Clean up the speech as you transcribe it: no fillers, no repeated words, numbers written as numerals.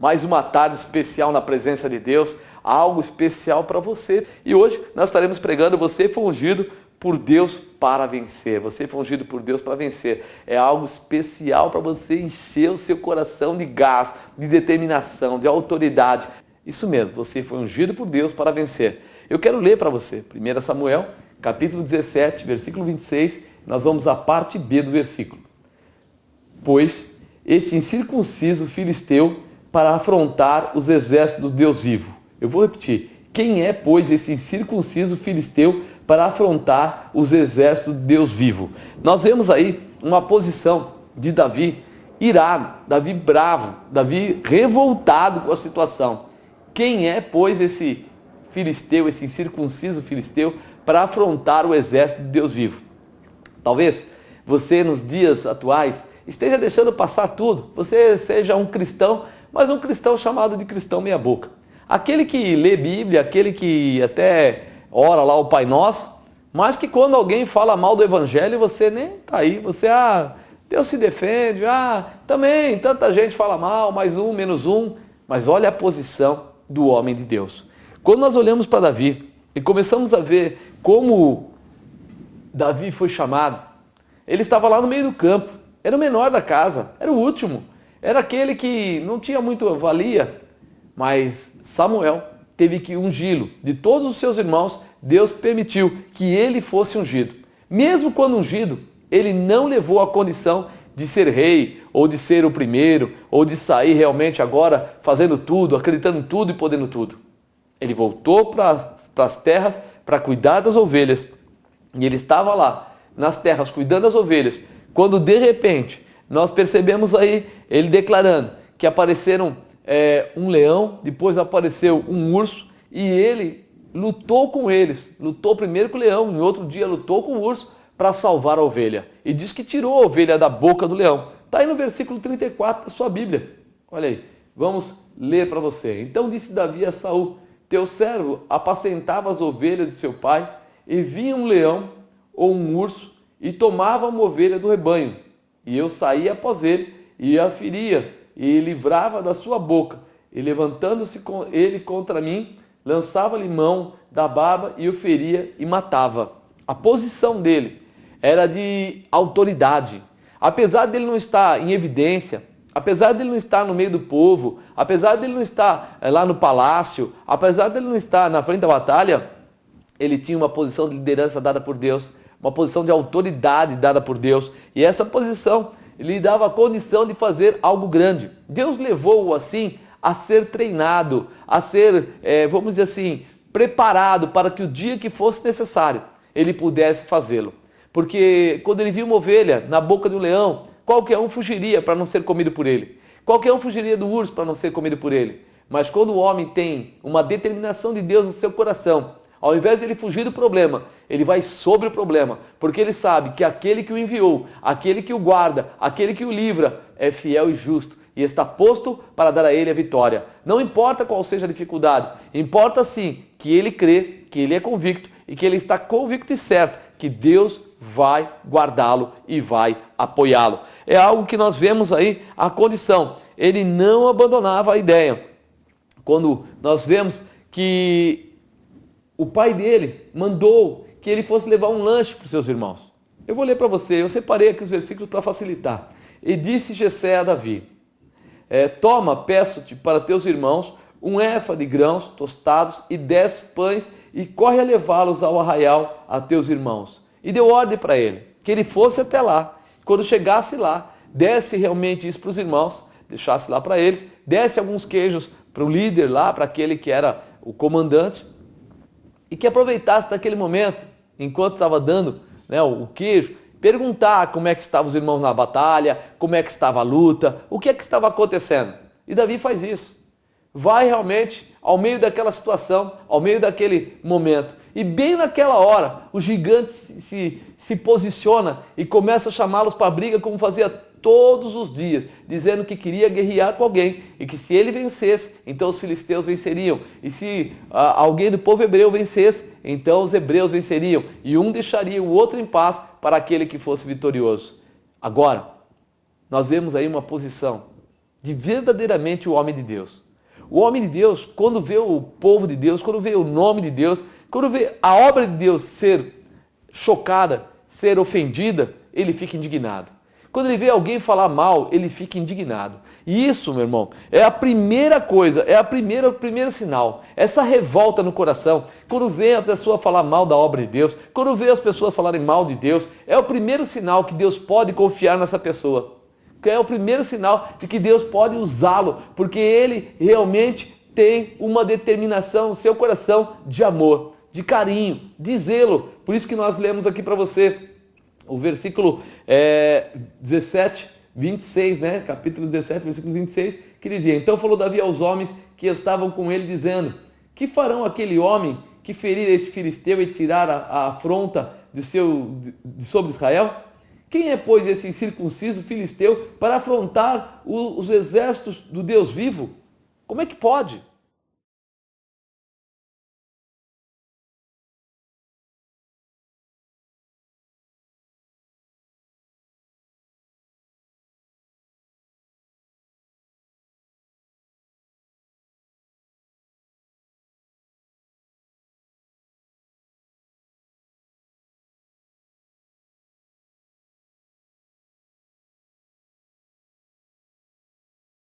mais uma tarde especial na presença de Deus, algo especial para você. E hoje nós estaremos pregando: você foi ungido por Deus para vencer. Você foi ungido por Deus para vencer. É algo especial para você encher o seu coração de gás, de determinação, de autoridade. Isso mesmo, você foi ungido por Deus para vencer. Eu quero ler para você 1 Samuel, capítulo 17, versículo 26. Nós vamos à parte B do versículo. Pois este incircunciso filisteu para afrontar os exércitos do Deus vivo. Eu vou repetir. Quem é, pois, esse incircunciso filisteu para afrontar os exércitos do Deus vivo? Nós vemos aí uma posição de Davi irado, Davi bravo, Davi revoltado com a situação. Quem é, pois, esse filisteu, esse incircunciso filisteu para afrontar o exército de Deus vivo? Talvez você, nos dias atuais, esteja deixando passar tudo. Você seja um cristão, mas um cristão chamado de cristão meia boca. Aquele que lê Bíblia, aquele que até ora lá o Pai Nosso, mas que quando alguém fala mal do Evangelho, você nem está aí. Você, Deus se defende, também tanta gente fala mal, mais um, menos um. Mas olha a posição do homem de Deus. Quando nós olhamos para Davi e começamos a ver como Davi foi chamado, ele estava lá no meio do campo, era o menor da casa, era o último, era aquele que não tinha muito valia, mas Samuel teve que ungí-lo. De todos os seus irmãos, Deus permitiu que ele fosse ungido. Mesmo quando ungido, ele não levou a condição de ser rei, ou de ser o primeiro, ou de sair realmente agora fazendo tudo, acreditando em tudo e podendo tudo. Ele voltou para as terras para cuidar das ovelhas. E ele estava lá, nas terras, cuidando das ovelhas, quando de repente nós percebemos aí ele declarando que apareceram um leão, depois apareceu um urso, e ele lutou com eles. Lutou primeiro com o leão, no outro dia lutou com o urso para salvar a ovelha. E diz que tirou a ovelha da boca do leão. Está aí no versículo 34 da sua Bíblia. Olha aí, vamos ler para você. Então disse Davi a Saul: teu servo apacentava as ovelhas de seu pai, e vinha um leão ou um urso e tomava uma ovelha do rebanho. E eu saía após ele e a feria, e livrava da sua boca. E levantando-se ele contra mim, lançava-lhe mão da barba e o feria e matava. A posição dele era de autoridade. Apesar dele não estar em evidência, apesar dele não estar no meio do povo, apesar dele não estar lá no palácio, apesar dele não estar na frente da batalha, ele tinha uma posição de liderança dada por Deus, uma posição de autoridade dada por Deus. E essa posição lhe dava a condição de fazer algo grande. Deus levou-o assim a ser treinado, a ser, vamos dizer assim, preparado para que o dia que fosse necessário, ele pudesse fazê-lo. Porque quando ele viu uma ovelha na boca de um leão, qualquer um fugiria para não ser comido por ele. Qualquer um fugiria do urso para não ser comido por ele. Mas quando o homem tem uma determinação de Deus no seu coração, ao invés de ele fugir do problema, ele vai sobre o problema, porque ele sabe que aquele que o enviou, aquele que o guarda, aquele que o livra, é fiel e justo e está posto para dar a ele a vitória. Não importa qual seja a dificuldade, importa sim que ele crê, que ele é convicto e que ele está convicto e certo que Deus vai guardá-lo e vai apoiá-lo. É algo que nós vemos aí, a condição. Ele não abandonava a ideia. Quando nós vemos que o pai dele mandou que ele fosse levar um lanche para os seus irmãos. Eu vou ler para você, eu separei aqui os versículos para facilitar. E disse Jessé a Davi: toma, peço-te para teus irmãos um efa de grãos tostados e 10 pães, e corre a levá-los ao arraial a teus irmãos. E deu ordem para ele, que ele fosse até lá. Quando chegasse lá, desse realmente isso para os irmãos, deixasse lá para eles, desse alguns queijos para o líder lá, para aquele que era o comandante, e que aproveitasse naquele momento, enquanto estava dando o queijo, perguntar como é que estavam os irmãos na batalha, como é que estava a luta, o que é que estava acontecendo. E Davi faz isso. Vai realmente ao meio daquela situação, ao meio daquele momento. E bem naquela hora, o gigante se posiciona e começa a chamá-los para a briga, como fazia todos os dias, dizendo que queria guerrear com alguém e que se ele vencesse, então os filisteus venceriam. E se alguém do povo hebreu vencesse, então os hebreus venceriam. E um deixaria o outro em paz para aquele que fosse vitorioso. Agora, nós vemos aí uma posição de verdadeiramente o homem de Deus. O homem de Deus, quando vê o povo de Deus, quando vê o nome de Deus, quando vê a obra de Deus ser chocada, ser ofendida, ele fica indignado. Quando ele vê alguém falar mal, ele fica indignado. E isso, meu irmão, é a primeira coisa, é o primeiro sinal. Essa revolta no coração, quando vê a pessoa falar mal da obra de Deus, quando vê as pessoas falarem mal de Deus, é o primeiro sinal que Deus pode confiar nessa pessoa. Que é o primeiro sinal de que Deus pode usá-lo, porque ele realmente tem uma determinação no seu coração de amor, de carinho, de zelo. Por isso que nós lemos aqui para você o versículo 17, 26, né? Capítulo 17, versículo 26, que dizia: Então falou Davi aos homens que estavam com ele, dizendo: Que farão aquele homem que ferir esse filisteu e tirar a afronta de sobre Israel? Quem é, pois, esse incircunciso filisteu para afrontar os exércitos do Deus vivo? Como é que pode?